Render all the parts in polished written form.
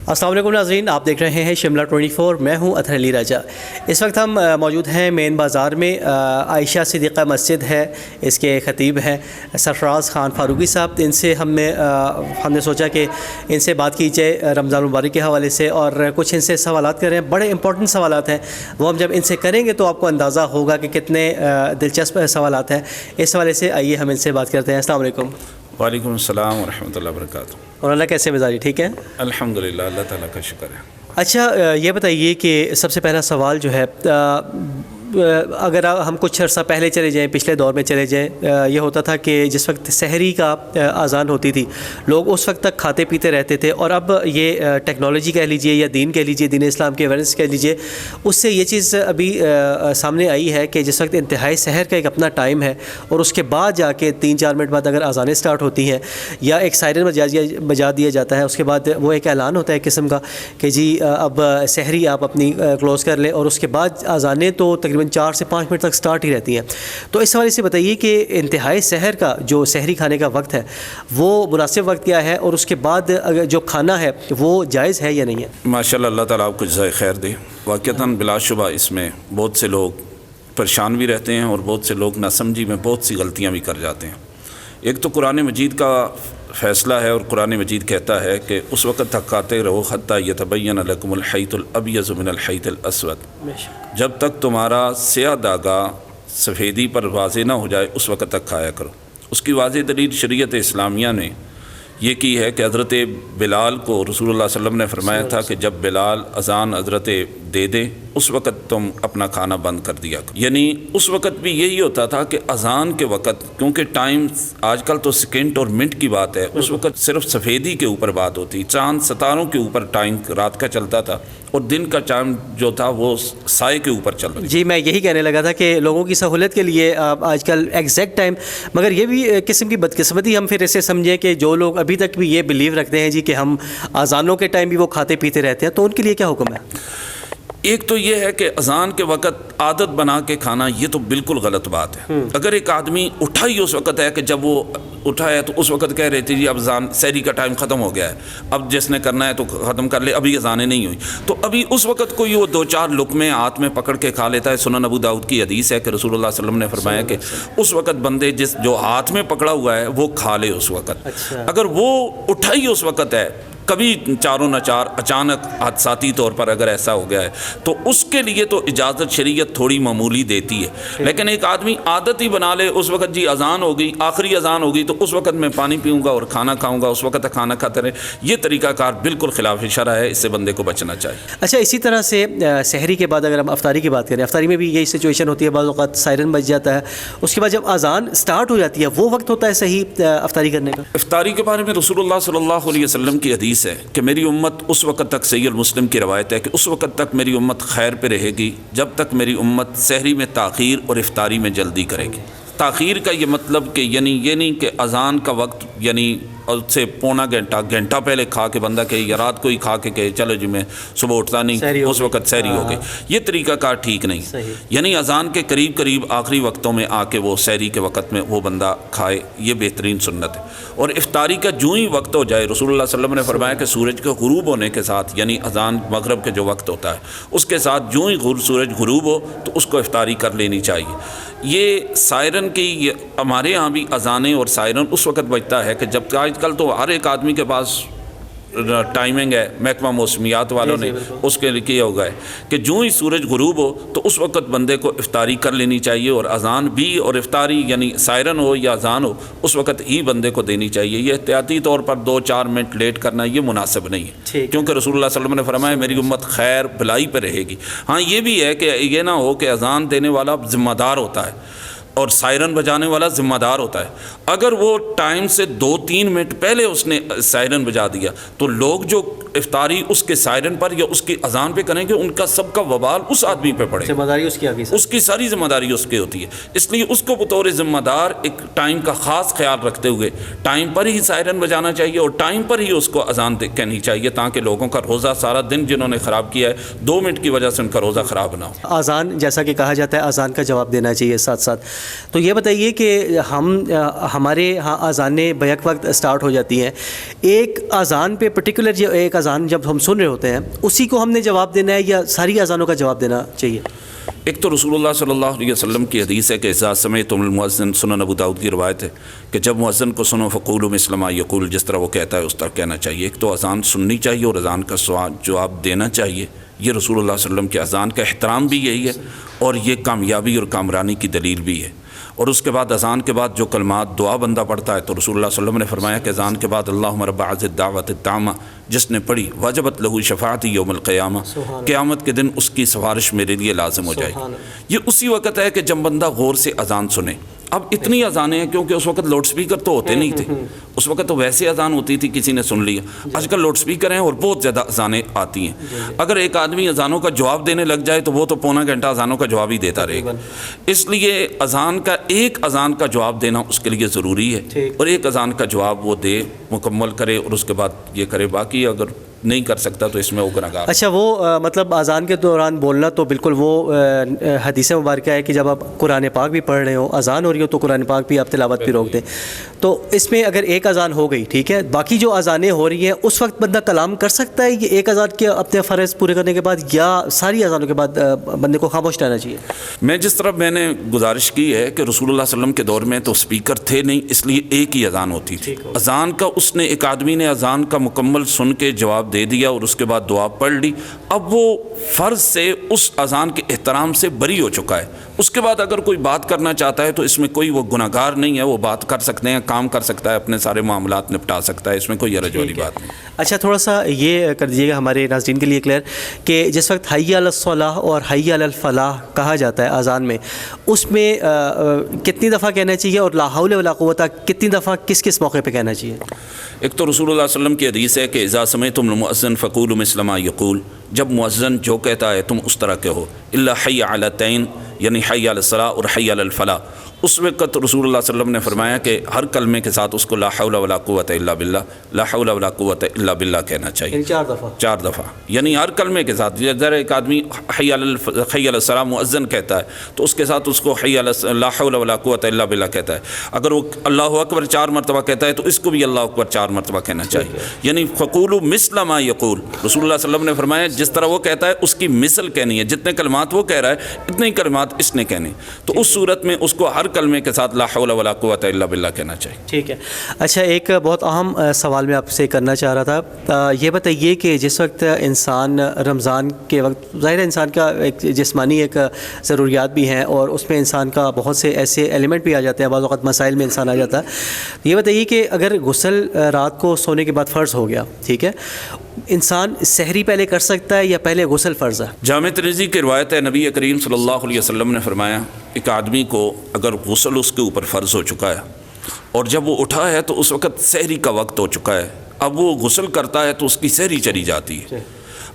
السلام علیکم ناظرین، آپ دیکھ رہے ہیں شملہ 24۔ میں ہوں اطہر علی راجہ۔ اس وقت ہم موجود ہیں مین بازار میں۔ عائشہ صدیقہ مسجد ہے، اس کے خطیب ہیں سرفراز خان فاروقی صاحب۔ ان سے ہم نے سوچا کہ ان سے بات کی جائے رمضان مبارک کے حوالے سے، اور کچھ ان سے سوالات کریں۔ بڑے امپورٹنٹ سوالات ہیں، وہ ہم جب ان سے کریں گے تو آپ کو اندازہ ہوگا کہ کتنے دلچسپ سوالات ہیں۔ اس حوالے سے آئیے ہم ان سے بات کرتے ہیں۔ السلام علیکم۔ وعلیکم السلام ورحمۃ اللہ وبرکاتہ۔ اور اللہ کیسے مزاجی؟ ٹھیک ہے الحمدللہ، اللہ تعالیٰ کا شکر ہے۔ اچھا، یہ بتائیے کہ سب سے پہلا سوال جو ہے، اگر ہم کچھ عرصہ پہلے چلے جائیں، پچھلے دور میں چلے جائیں، یہ ہوتا تھا کہ جس وقت سحری کا اذان ہوتی تھی لوگ اس وقت تک کھاتے پیتے رہتے تھے، اور اب یہ ٹیکنالوجی کہہ لیجئے یا دین کہہ لیجئے، دین اسلام کے اویئرنیس کہہ لیجئے، اس سے یہ چیز ابھی سامنے آئی ہے کہ جس وقت انتہائی سحر کا ایک اپنا ٹائم ہے، اور اس کے بعد جا کے 3-4 منٹ بعد اگر اذانیں سٹارٹ ہوتی ہیں یا ایک سائرن بجا دیا جاتا ہے، اس کے بعد وہ ایک اعلان ہوتا ہے قسم کا کہ جی اب سحری آپ اپنی کلوز کر لیں، اور اس کے بعد اذانیں تو تقریباً 4 سے 5 منٹ تک سٹارٹ ہی رہتی ہیں۔ تو اس حوالے سے بتائیے کہ انتہائی سحر کا جو سحری کھانے کا وقت ہے وہ مناسب وقت کیا ہے، اور اس کے بعد جو کھانا ہے وہ جائز ہے یا نہیں ہے؟ ماشاءاللہ، اللہ تعالیٰ آپ کو جزائے خیر دے۔ واقعتاً بلا شبہ اس میں بہت سے لوگ پریشان بھی رہتے ہیں، اور بہت سے لوگ ناسمجھی میں بہت سی غلطیاں بھی کر جاتے ہیں۔ ایک تو قرآن مجید کا فیصلہ ہے، اور قرآن مجید کہتا ہے کہ اس وقت تک کھاتے رہو حتی یتبین لکم الخیط الابیض من الخیط الاسود، جب تک تمہارا سیاہ داغا سفیدی پر واضح نہ ہو جائے اس وقت تک کھایا کرو۔ اس کی واضح دلیل شریعت اسلامیہ نے یہ کی ہے کہ حضرت بلال کو رسول اللہ صلی اللہ علیہ وسلم نے فرمایا تھا کہ جب بلال اذان حضرت دے دے اس وقت تم اپنا کھانا بند کر دیا کرو۔ یعنی اس وقت بھی یہی ہوتا تھا کہ اذان کے وقت، کیونکہ ٹائم آج کل تو سیکنڈ اور منٹ کی بات ہے، اس وقت صرف سفیدی کے اوپر بات ہوتی، چاند ستاروں کے اوپر ٹائم رات کا چلتا تھا، اور دن کا ٹائم جو تھا وہ سائے کے اوپر چل رہا۔ جی، میں یہی کہنے لگا تھا کہ لوگوں کی سہولت کے لیے آج کل ایگزیکٹ ٹائم، مگر یہ بھی قسم کی بدقسمتی ہم پھر اسے سمجھیں کہ جو لوگ ابھی تک بھی یہ بلیو رکھتے ہیں جی کہ ہم اذانوں کے ٹائم بھی وہ کھاتے پیتے رہتے ہیں، تو ان کے لیے کیا حکم ہے؟ ایک تو یہ ہے کہ اذان کے وقت عادت بنا کے کھانا، یہ تو بالکل غلط بات ہے۔ اگر ایک آدمی اٹھا ہی اس وقت ہے کہ جب وہ اٹھا ہے تو اس وقت کہہ رہے تھے جی اب اذان سحری کا ٹائم ختم ہو گیا ہے، اب جس نے کرنا ہے تو ختم کر لے، ابھی اذانیں نہیں ہوئی، تو ابھی اس وقت کوئی وہ 2-4 لقمے ہاتھ میں پکڑ کے کھا لیتا ہے۔ سنن ابو داؤد کی حدیث ہے کہ رسول اللہ صلی اللہ علیہ وسلم نے فرمایا کہ اس وقت بندے جو ہاتھ میں پکڑا ہوا ہے وہ کھا لے اس وقت۔ اگر وہ اٹھا ہی اس وقت ہے، کبھی چاروں نہ چار اچانک حادثاتی طور پر اگر ایسا ہو گیا ہے تو اس کے لیے تو اجازت شریعت تھوڑی معمولی دیتی ہے، لیکن ایک آدمی عادت ہی بنا لے اس وقت جی اذان ہوگی، آخری اذان ہوگی تو اس وقت میں پانی پیوں گا اور کھانا کھاؤں گا، اس وقت تک کھانا کھاتے رہے، یہ طریقہ کار بالکل خلاف شرع ہے، اس سے بندے کو بچنا چاہیے۔ اچھا، اسی طرح سے سحری کے بعد اگر ہم افطاری کی بات کریں، افطاری میں بھی یہی سچویشن ہوتی ہے، بعض اوقات سائرن بج جاتا ہے، اس کے بعد جب اذان سٹارٹ ہو جاتی ہے وہ وقت ہوتا ہے صحیح افطاری کرنے کا؟ افطاری کے بارے میں رسول اللہ صلی اللہ علیہ وسلم کی حدیث ہے کہ میری امت اس وقت تک، صحیح المسلم کی روایت ہے کہ اس وقت تک میری امت خیر پہ رہے گی جب تک میری امت سحری میں تاخیر اور افطاری میں جلدی کرے گی۔ تاخیر کا یہ مطلب کہ یعنی یہ نہیں کہ اذان کا وقت یعنی اس سے پونا گھنٹہ پہلے کھا کے بندہ کہے یا رات کو ہی کھا کے کہے چلو جی میں صبح اٹھتا نہیں، اس وقت سحری ہو گئی، یہ طریقہ کار ٹھیک نہیں۔ یعنی اذان کے قریب آخری وقتوں میں آ کے وہ سحری کے وقت میں وہ بندہ کھائے، یہ بہترین سنت ہے۔ اور افطاری کا جو ہی وقت ہو جائے، رسول اللہ صلی اللہ علیہ وسلم نے فرمایا کہ سورج کے غروب ہونے کے ساتھ، یعنی اذان مغرب کے جو وقت ہوتا ہے اس کے ساتھ جو ہی سورج غروب ہو تو اس کو افطاری کر لینی چاہیے۔ یہ سائرن کی ہمارے ہاں بھی اذانیں اور سائرن اس وقت بجتا ہے کہ جب آج کل تو ہر ایک آدمی کے پاس ٹائمنگ ہے، محکمہ موسمیات والوں نے اس کے لیے کیا ہوگا ہے کہ جو ہی سورج غروب ہو تو اس وقت بندے کو افطاری کر لینی چاہیے، اور اذان بھی اور افطاری یعنی سائرن ہو یا اذان ہو اس وقت ہی بندے کو دینی چاہیے۔ یہ احتیاطی طور پر 2-4 منٹ لیٹ کرنا یہ مناسب نہیں ہے، کیونکہ رسول اللہ صلی اللہ علیہ وسلم نے فرمایا میری امت خیر بھلائی پہ رہے گی۔ ہاں یہ بھی ہے کہ یہ نہ ہو کہ اذان دینے والا ذمہ دار ہوتا ہے اور سائرن بجانے والا ذمہ دار ہوتا ہے، اگر وہ ٹائم سے 2-3 منٹ پہلے اس نے سائرن بجا دیا تو لوگ جو افطاری اس کے سائرن پر یا اس کی اذان پہ کریں گے ان کا سب کا وبال اس آدمی پہ پڑے گا، ذمہ داری اس کی آگے، اس کی ساری ذمہ داری اس کی ہوتی ہے۔ اس لیے اس کو بطور ذمہ دار ایک ٹائم کا خاص خیال رکھتے ہوئے ٹائم پر ہی سائرن بجانا چاہیے اور ٹائم پر ہی اس کو اذان کہنی چاہیے، تاکہ لوگوں کا روزہ سارا دن جنہوں نے خراب کیا ہے 2 منٹ کی وجہ سے ان کا روزہ خراب نہ ہو۔ اذان جیسا کہ کہا جاتا ہے اذان کا جواب دینا چاہیے ساتھ ساتھ، تو یہ بتائیے کہ ہمارے ہاں اذانیں بیک وقت سٹارٹ ہو جاتی ہیں، ایک اذان پہ پرٹیکولر جو ایک اذان جب ہم سن رہے ہوتے ہیں اسی کو ہم نے جواب دینا ہے یا ساری اذانوں کا جواب دینا چاہیے؟ ایک تو رسول اللہ صلی اللہ علیہ وسلم کی حدیث ہے کہ اذا سمعتم المؤذن، سنن ابو داؤد کی روایت ہے کہ جب مؤذن کو سنو فقولوا مثل ما یقول، جس طرح وہ کہتا ہے اس طرح کہنا چاہیے۔ ایک تو اذان سننی چاہیے اور اذان کا جواب دینا چاہیے، یہ رسول اللہ صلی اللہ علیہ وسلم کے اذان کا احترام بھی یہی ہے اور یہ کامیابی اور کامرانی کی دلیل بھی ہے۔ اور اس کے بعد اذان کے بعد جو کلمات دعا بندہ پڑھتا ہے تو رسول اللہ صلی اللہ علیہ وسلم نے فرمایا کہ اذان کے بعد اللہم رب هذه الدعوۃ التامہ جس نے پڑھی وجبت لہ شفاعتی یوم القیامہ، قیامت کے دن اس کی سفارش میرے لیے لازم ہو جائے گی۔ یہ اسی وقت ہے کہ جب بندہ غور سے اذان سنے۔ اب اتنی اذانیں ہیں کیونکہ اس وقت لاؤڈ سپیکر تو ہوتے نہیں تھے، اس وقت تو ویسے اذان ہوتی تھی کسی نے سن لیا۔ آج کل لاؤڈ سپیکر ہیں اور بہت زیادہ اذانیں آتی ہیں۔ اگر ایک آدمی اذانوں کا جواب دینے لگ جائے تو وہ تو پونا گھنٹہ اذانوں کا جواب ہی دیتا رہے گا۔ اس لیے ایک اذان کا جواب دینا اس کے لیے ضروری ہے، اور ایک اذان کا جواب وہ دے، مکمل کرے اور اس کے بعد یہ کرے۔ باقی اگر نہیں کر سکتا تو اس میں وہ گناہگار۔ اچھا، وہ مطلب اذان کے دوران بولنا تو بالکل وہ حدیث مبارکہ ہے کہ جب آپ قرآن پاک بھی پڑھ رہے ہو، اذان ہو رہی ہو تو قرآن پاک بھی آپ تلاوت بھی روک دیں۔ تو اس میں اگر ایک اذان ہو گئی ٹھیک ہے، باقی جو اذانیں ہو رہی ہیں اس وقت بندہ کلام کر سکتا ہے یہ ایک اذان کے اپنے فرض پورے کرنے کے بعد، یا ساری اذانوں کے بعد بندے کو خاموش رہنا چاہیے؟ میں جس طرح میں نے گزارش کی ہے کہ رسول اللہ صلی اللہ علیہ وسلم کے دور میں تو سپیکر تھے نہیں، اس لیے ایک ہی اذان ہوتی تھی۔ اذان کا ایک آدمی نے اذان کا مکمل سن کے جواب دے دیا اور اس کے بعد دعا پڑھ لی، اب وہ فرض سے اس اذان کے احترام سے بری ہو چکا ہے۔ اس کے بعد اگر کوئی بات کرنا چاہتا ہے تو اس میں کوئی وہ گناہگار نہیں ہے، وہ بات کر سکتے ہیں، کام کر سکتا ہے، اپنے سارے معاملات نپٹا سکتا ہے، اس میں کوئی حرج والی بات نہیں۔ اچھا، تھوڑا سا یہ کر دیجیے گا ہمارے ناظرین کے لیے کلیئر کہ جس وقت حی علی الصلاح اور حی علی الفلاح کہا جاتا ہے اذان میں، اس میں کتنی دفعہ کہنا چاہیے اور لا حول ولا قوت کتنی دفعہ کس کس موقع پہ کہنا چاہیے؟ ایک تو رسول اللہ صلی اللہ علیہ وسلم کی حدیث ہے کہ اذا سمعتم المؤذن فقولوا مثل ما یقول، جب مؤذن جو کہتا ہے تم اس طرح کہو، الا حی علی التین یعنی حی علی الصلاح اور حی علی الفلاح۔ اس وقت رسول اللہ صلی اللہ علیہ وسلم نے فرمایا کہ ہر کلمے کے ساتھ اس کو لا حول ولا قوت الا باللہ، لا حول ولا قوت الا باللہ کہنا چاہیے، 4 دفعہ، یعنی ہر کلمے کے ساتھ۔ اگر ایک آدمی حی علی الصلاح مؤذن کہتا ہے تو اس کے ساتھ اس کو حی علی لا حول ولا قوت الا باللہ کہتا ہے۔ اگر وہ اللہ اکبر 4 مرتبہ کہتا ہے تو اس کو بھی اللہ اکبر 4 مرتبہ کہنا چاہیے، یعنی فقولوا مثل ما یقول۔ رسول اللہ صلی اللہ علیہ وسلم نے فرمایا جس طرح وہ کہتا ہے اس کی مثل کہنی ہے، جتنے کلمات وہ کہہ رہا ہے اتنے ہی کلمات اس نے کہنے، تو اس صورت میں اس کو ہر کلمے کے ساتھ لا حول ولا قوت الا باللہ کہنا چاہیے۔ ٹھیک ہے۔ اچھا، ایک بہت اہم سوال میں آپ سے کرنا چاہ رہا تھا، یہ بتائیے کہ جس وقت انسان رمضان کے وقت، ظاہر انسان کا ایک جسمانی ایک ضروریات بھی ہیں اور اس میں انسان کا بہت سے ایسے ایلیمنٹ بھی آ جاتے ہیں، بعض اوقات مسائل میں انسان آ جاتا ہے، یہ بتائیے کہ اگر غسل رات کو سونے کے بعد فرض ہو گیا ٹھیک ہے، انسان سحری پہلے کر سکتا ہے یا پہلے غسل فرض ہے؟ جامع ترمذی کی روایت ہے، نبی کریم صلی اللہ علیہ وسلم نے فرمایا ایک آدمی کو اگر غسل اس کے اوپر فرض ہو چکا ہے اور جب وہ اٹھا ہے تو اس وقت سحری کا وقت ہو چکا ہے، اب وہ غسل کرتا ہے تو اس کی سحری چلی جاتی ہے۔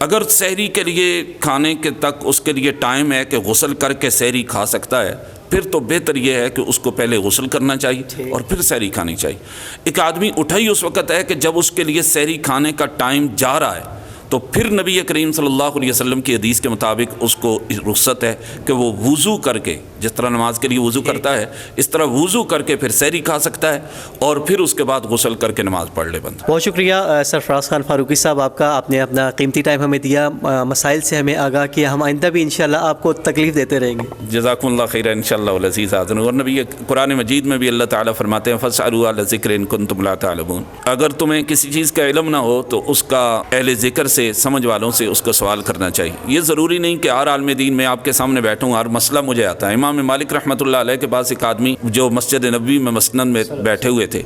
اگر سحری کے لیے کھانے کے تک اس کے لیے ٹائم ہے کہ غسل کر کے سحری کھا سکتا ہے، پھر تو بہتر یہ ہے کہ اس کو پہلے غسل کرنا چاہیے اور پھر سحری کھانی چاہیے۔ ایک آدمی اٹھا ہی اس وقت ہے کہ جب اس کے لیے سحری کھانے کا ٹائم جا رہا ہے، تو پھر نبی کریم صلی اللہ علیہ وسلم کی حدیث کے مطابق اس کو رخصت ہے کہ وہ وضو کر کے، جس طرح نماز کے لیے وضو کرتا ہے اس طرح وضو کر کے پھر سحری کھا سکتا ہے اور پھر اس کے بعد غسل کر کے نماز پڑھ لے بندہ۔ بہت شکریہ سرفراز خان فاروقی صاحب آپ کا، آپ نے اپنا قیمتی ٹائم ہمیں دیا، مسائل سے ہمیں آگاہ کیا، ہم آئندہ بھی انشاءاللہ آپ کو تکلیف دیتے رہیں گے۔ جزاکم اللہ خیر انشاءاللہ العزیز حاضر۔ اور نبی قرآن مجید میں بھی اللہ تعالیٰ فرماتے ہیں فاسألوا اہل الذکر ان کنتم لا تعلمون، اگر تمہیں کسی چیز کا علم نہ ہو تو اس کا اہل ذکر سے، سمجھ والوں سے اس کا سوال کرنا چاہیے۔ یہ ضروری نہیں کہ ہر عالم دین میں آپ کے سامنے بیٹھوں ہر مسئلہ مجھے آتا ہے۔ امام مالک رحمۃ اللہ علیہ کے پاس ایک آدمی جو مسجد نبوی میں مسند میں بیٹھے ہوئے تھے،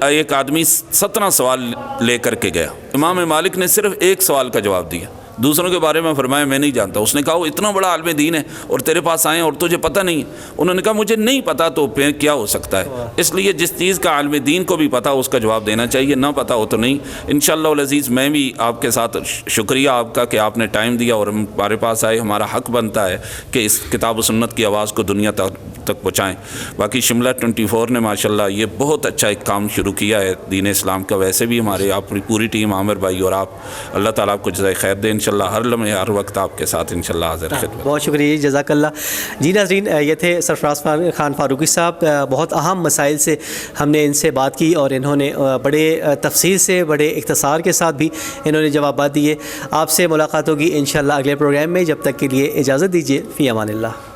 ایک آدمی 17 سوال لے کر کے گیا، امام مالک نے صرف ایک سوال کا جواب دیا، دوسروں کے بارے میں فرمایا میں نہیں جانتا۔ اس نے کہا وہ اتنا بڑا عالم دین ہے اور تیرے پاس آئے اور تجھے پتہ نہیں ہے؟ انہوں نے کہا مجھے نہیں پتہ تو پھر کیا ہو سکتا ہے۔ اس لیے جس چیز کا عالم دین کو بھی پتہ اس کا جواب دینا چاہیے، نہ پتہ ہو تو نہیں۔ انشاءاللہ العزیز میں بھی آپ کے ساتھ شکریہ آپ کا کہ آپ نے ٹائم دیا اور ہمارے پاس آئے، ہمارا حق بنتا ہے کہ اس کتاب و سنت کی آواز کو دنیا تک تک پہنچائیں. باقی شملہ 24 نے ماشاءاللہ یہ بہت اچھا ایک کام شروع کیا ہے دین اسلام کا. ویسے بھی ہمارے آپ کی پوری ٹیم عامر بھائی اور آپ, اللہ تعالیٰ آپ کو جزائے خیر دے. انشاءاللہ ہر لمحے ہر وقت آپ کے ساتھ انشاءاللہ حاضر خدمت. بہت شکریہ, جزاک اللہ. جی ناظرین, یہ تھے سرفراز خان فاروقی صاحب. بہت اہم مسائل سے ہم نے ان سے بات کی اور انہوں نے بڑے تفصیل سے, بڑے اختصار کے ساتھ بھی انہوں نے جوابات دیے. آپ سے ملاقات ہوگی انشاءاللہ اگلے پروگرام میں. جب تک کے لیے اجازت دیجیے. فی امان اللہ.